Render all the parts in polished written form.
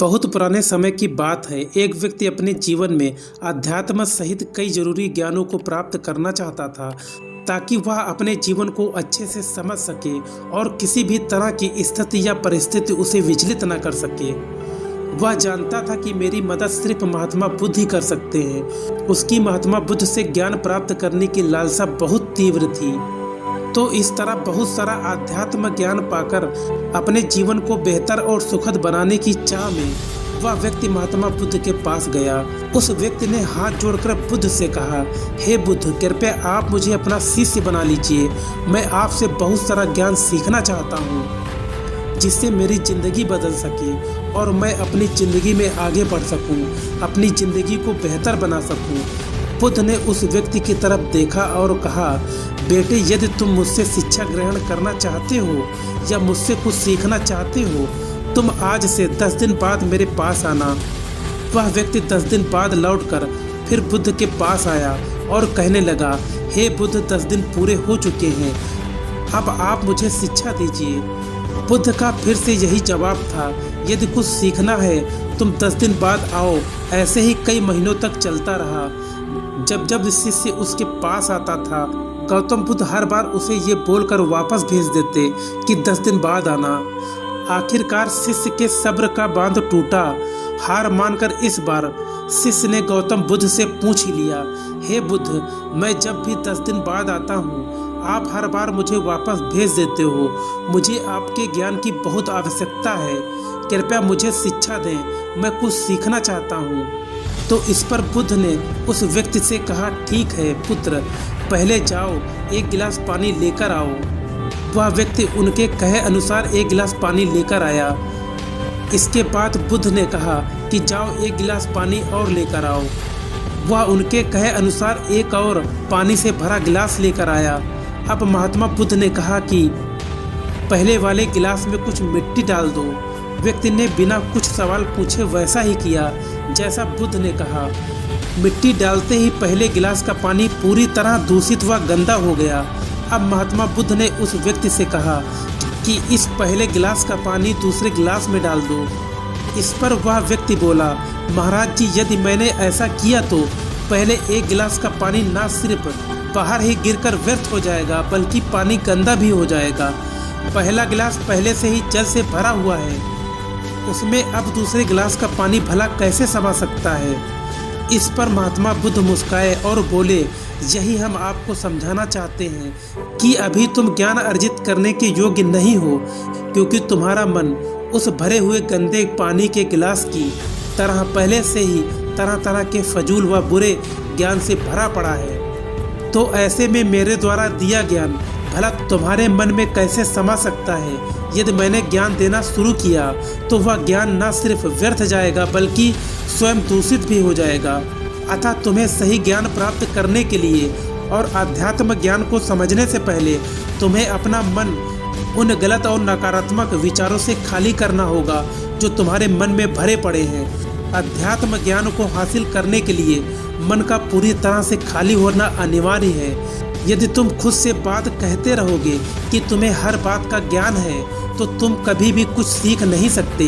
बहुत पुराने समय की बात है। एक व्यक्ति अपने जीवन में अध्यात्म सहित कई जरूरी ज्ञानों को प्राप्त करना चाहता था ताकि वह अपने जीवन को अच्छे से समझ सके और किसी भी तरह की स्थिति या परिस्थिति उसे विचलित न कर सके। वह जानता था कि मेरी मदद सिर्फ महात्मा बुद्ध ही कर सकते हैं। उसकी महात्मा बुद्ध से ज्ञान प्राप्त करने की लालसा बहुत तीव्र थी। तो इस तरह बहुत सारा आध्यात्म ज्ञान पाकर अपने जीवन को बेहतर और सुखद बनाने की चाह में वह व्यक्ति महात्मा बुद्ध के पास गया। उस व्यक्ति ने हाथ जोड़कर बुद्ध से कहा, हे बुद्ध, कृपया आप मुझे अपना शिष्य बना लीजिए। मैं आपसे बहुत सारा ज्ञान सीखना चाहता हूँ जिससे मेरी ज़िंदगी बदल सके और मैं अपनी ज़िंदगी में आगे बढ़ सकूँ, अपनी ज़िंदगी को बेहतर बना सकूँ। बुद्ध ने उस व्यक्ति की तरफ देखा और कहा, बेटे, यदि तुम मुझसे शिक्षा ग्रहण करना चाहते हो या मुझसे कुछ सीखना चाहते हो, तुम आज से 10 दिन बाद मेरे पास आना। वह व्यक्ति 10 दिन बाद लौटकर फिर बुद्ध के पास आया और कहने लगा, हे बुद्ध, 10 दिन पूरे हो चुके हैं, अब आप मुझे शिक्षा दीजिए। बुद्ध का फिर से यही जवाब था, यदि कुछ सीखना है तुम 10 दिन बाद आओ। ऐसे ही कई महीनों तक चलता रहा। जब शिष्य उसके पास आता था, गौतम बुद्ध हर बार उसे ये बोलकर वापस भेज देते कि 10 दिन बाद आना। आखिरकार शिष्य के सब्र का बांध टूटा। हार मानकर इस बार शिष्य ने गौतम बुद्ध से पूछ ही लिया, हे बुद्ध, मैं जब भी 10 दिन बाद आता हूँ आप हर बार मुझे वापस भेज देते हो। मुझे आपके ज्ञान की बहुत आवश्यकता है, कृपया मुझे शिक्षा दें, मैं कुछ सीखना चाहता हूँ। तो इस पर बुद्ध ने उस व्यक्ति से कहा, ठीक है पुत्र, पहले जाओ एक गिलास पानी लेकर आओ। वह व्यक्ति उनके कहे अनुसार एक गिलास पानी लेकर आया। इसके बाद बुद्ध ने कहा कि जाओ एक गिलास पानी और लेकर आओ। वह उनके कहे अनुसार एक और पानी से भरा गिलास लेकर आया। अब महात्मा बुद्ध ने कहा कि पहले वाले गिलास में कुछ मिट्टी डाल दो। व्यक्ति ने बिना कुछ सवाल पूछे वैसा ही किया जैसा बुद्ध ने कहा। मिट्टी डालते ही पहले गिलास का पानी पूरी तरह दूषित व गंदा हो गया। अब महात्मा बुद्ध ने उस व्यक्ति से कहा कि इस पहले गिलास का पानी दूसरे गिलास में डाल दो। इस पर वह व्यक्ति बोला, महाराज जी, यदि मैंने ऐसा किया तो पहले एक गिलास का पानी न सिर्फ बाहर ही गिरकर व्यर्थ हो जाएगा बल्कि पानी गंदा भी हो जाएगा। पहला गिलास पहले से ही जल से भरा हुआ है, उसमें अब दूसरे गिलास का पानी भला कैसे समा सकता है। इस पर महात्मा बुद्ध मुस्काए और बोले, यही हम आपको समझाना चाहते हैं कि अभी तुम ज्ञान अर्जित करने के योग्य नहीं हो, क्योंकि तुम्हारा मन उस भरे हुए गंदे पानी के गिलास की तरह पहले से ही तरह तरह के फजूल व बुरे ज्ञान से भरा पड़ा है। तो ऐसे में मेरे द्वारा दिया ज्ञान भला तुम्हारे मन में कैसे समा सकता है। यदि मैंने ज्ञान देना शुरू किया तो वह ज्ञान न सिर्फ व्यर्थ जाएगा बल्कि स्वयं दूषित भी हो जाएगा। अतः तुम्हें सही ज्ञान प्राप्त करने के लिए और आध्यात्म ज्ञान को समझने से पहले तुम्हें अपना मन उन गलत और नकारात्मक विचारों से खाली करना होगा जो तुम्हारे मन में भरे पड़े हैं। अध्यात्म ज्ञान को हासिल करने के लिए मन का पूरी तरह से खाली होना अनिवार्य है। यदि तुम खुद से बात कहते रहोगे कि तुम्हें हर बात का ज्ञान है तो तुम कभी भी कुछ सीख नहीं सकते।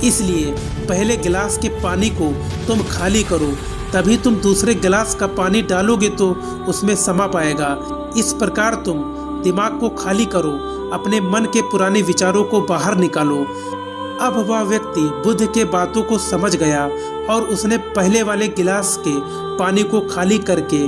इसलिए पहले गिलास के पानी को तुम खाली करो, तभी तुम दूसरे गिलास का पानी डालोगे तो उसमें समा पाएगा। इस प्रकार तुम दिमाग को खाली करो, अपने मन के पुराने विचारों को बाहर निकालो। अब वह व्यक्ति बुद्ध के बातों को समझ गया और उसने पहले वाले गिलास के पानी को खाली करके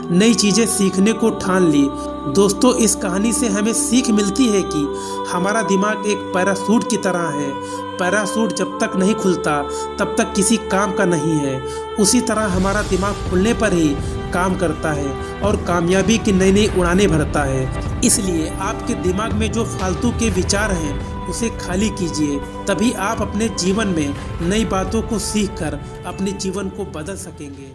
नई चीज़ें सीखने को ठान ली। दोस्तों, इस कहानी से हमें सीख मिलती है कि हमारा दिमाग एक पैराशूट की तरह है। पैराशूट जब तक नहीं खुलता तब तक किसी काम का नहीं है। उसी तरह हमारा दिमाग खुलने पर ही काम करता है और कामयाबी की नई नई उड़ानें भरता है। इसलिए आपके दिमाग में जो फालतू के विचार हैं उसे खाली कीजिए, तभी आप अपने जीवन में नई बातों को सीखकर अपने जीवन को बदल सकेंगे।